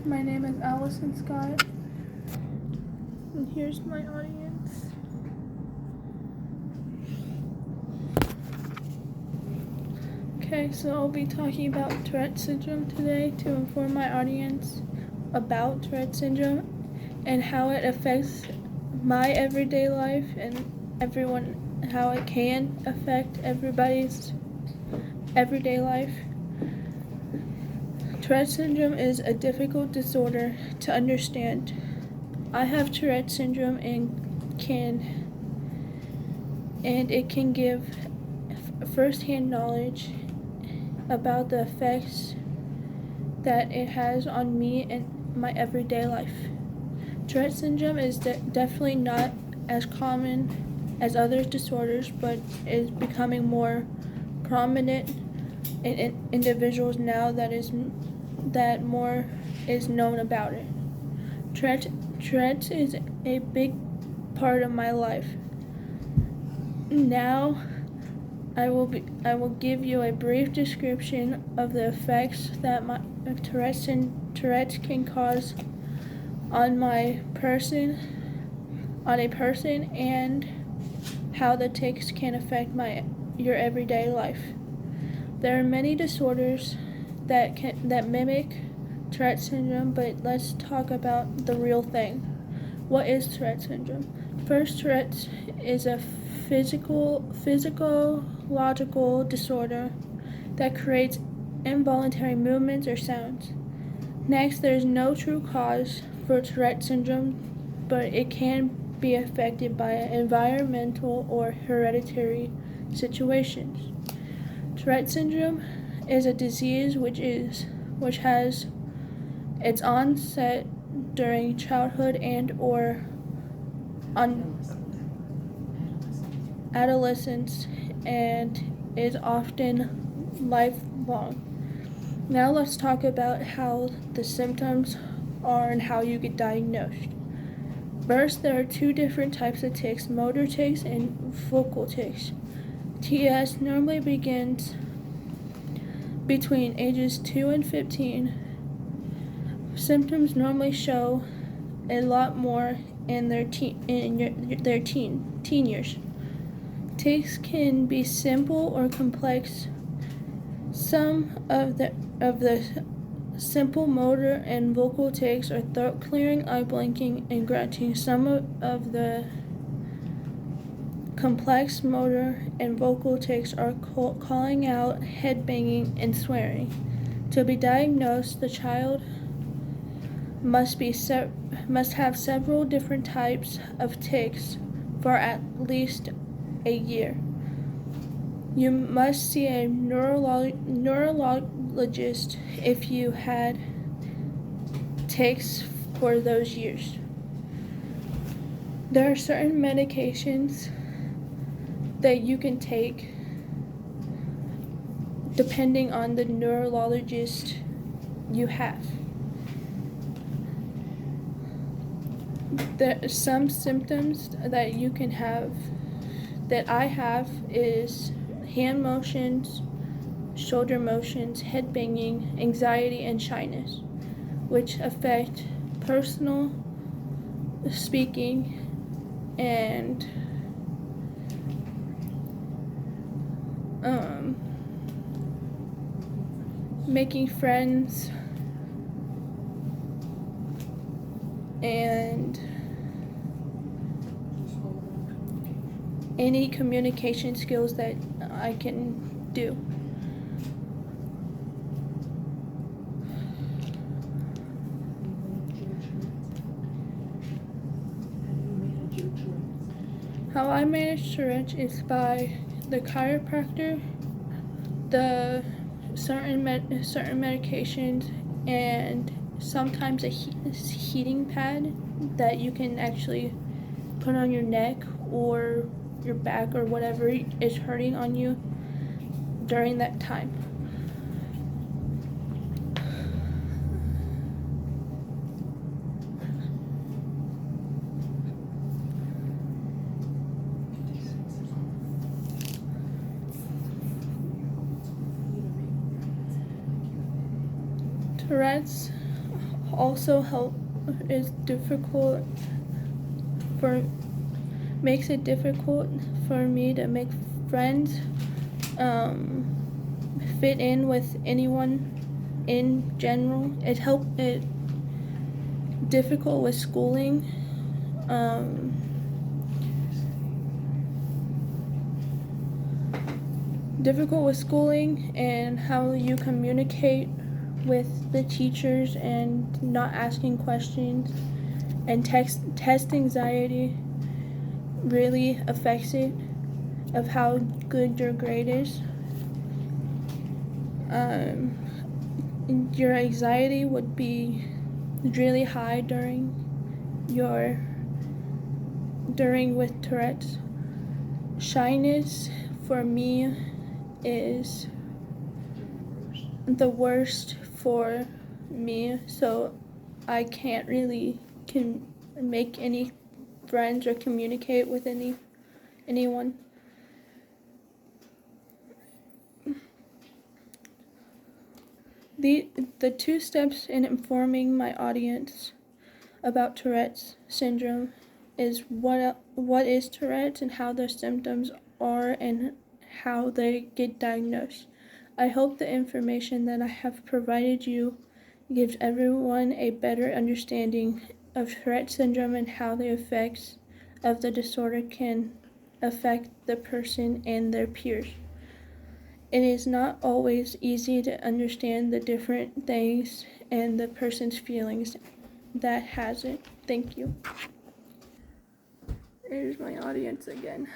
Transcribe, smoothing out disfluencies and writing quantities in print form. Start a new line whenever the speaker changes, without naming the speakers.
My name is Allison Scott, and here's my audience. Okay, so I'll be talking about Tourette's syndrome today to inform my audience about Tourette's syndrome and how it affects my everyday life and how it can affect everybody's everyday life. Tourette's syndrome is a difficult disorder to understand. I have Tourette's syndrome and it can give first-hand knowledge about the effects that it has on me and my everyday life. Tourette's syndrome is definitely not as common as other disorders, but is becoming more prominent in individuals now that more is known about it. Tourette's is a big part of my life. Now, I will give you a brief description of the effects that Tourette's can cause on a person, and how the tics can affect your everyday life. There are many disorders that mimic Tourette's syndrome, but let's talk about the real thing. What is Tourette's syndrome? First, Tourette's is a physiological disorder that creates involuntary movements or sounds. Next, there is no true cause for Tourette's syndrome, but it can be affected by environmental or hereditary situations. Tourette's syndrome is a disease which has its onset during childhood and or adolescence and is often lifelong. Now let's talk about how the symptoms are and how you get diagnosed. First, there are two different types of tics, motor tics and vocal tics. TS normally begins between ages 2 and 15. Symptoms normally show a lot more in their teen years. Tics can be simple or complex. Some of the simple motor and vocal tics are throat clearing, eye blinking, and grunting. Some of the complex motor and vocal tics are calling out, head banging, and swearing. To be diagnosed, the child must have several different types of tics for at least a year. You must see a neurologist if you had tics for those years. There are certain medications that you can take depending on the neurologist you have. There are some symptoms that you can have, that I have, is hand motions, shoulder motions, head banging, anxiety, and shyness, which affect personal speaking and making friends and any communication skills that I can do. How I manage Tourette's is by the chiropractor, the certain medications, and sometimes a heating pad that you can actually put on your neck or your back or whatever is hurting on you during that time. Tourette's also for makes it difficult for me to make friends, fit in with anyone in general. It difficult with schooling. Difficult with schooling and how you communicate with the teachers and not asking questions, and test anxiety really affects it of how good your grade is. Your anxiety would be really high during with Tourette's. Shyness for me is the worst for me, so I can't really make any friends or communicate with anyone. The 2 steps in informing my audience about Tourette's syndrome is what is Tourette's and how their symptoms are and how they get diagnosed. I hope the information that I have provided you gives everyone a better understanding of Tourette's syndrome and how the effects of the disorder can affect the person and their peers. It is not always easy to understand the different things and the person's feelings that has it. Thank you. Here's my audience again.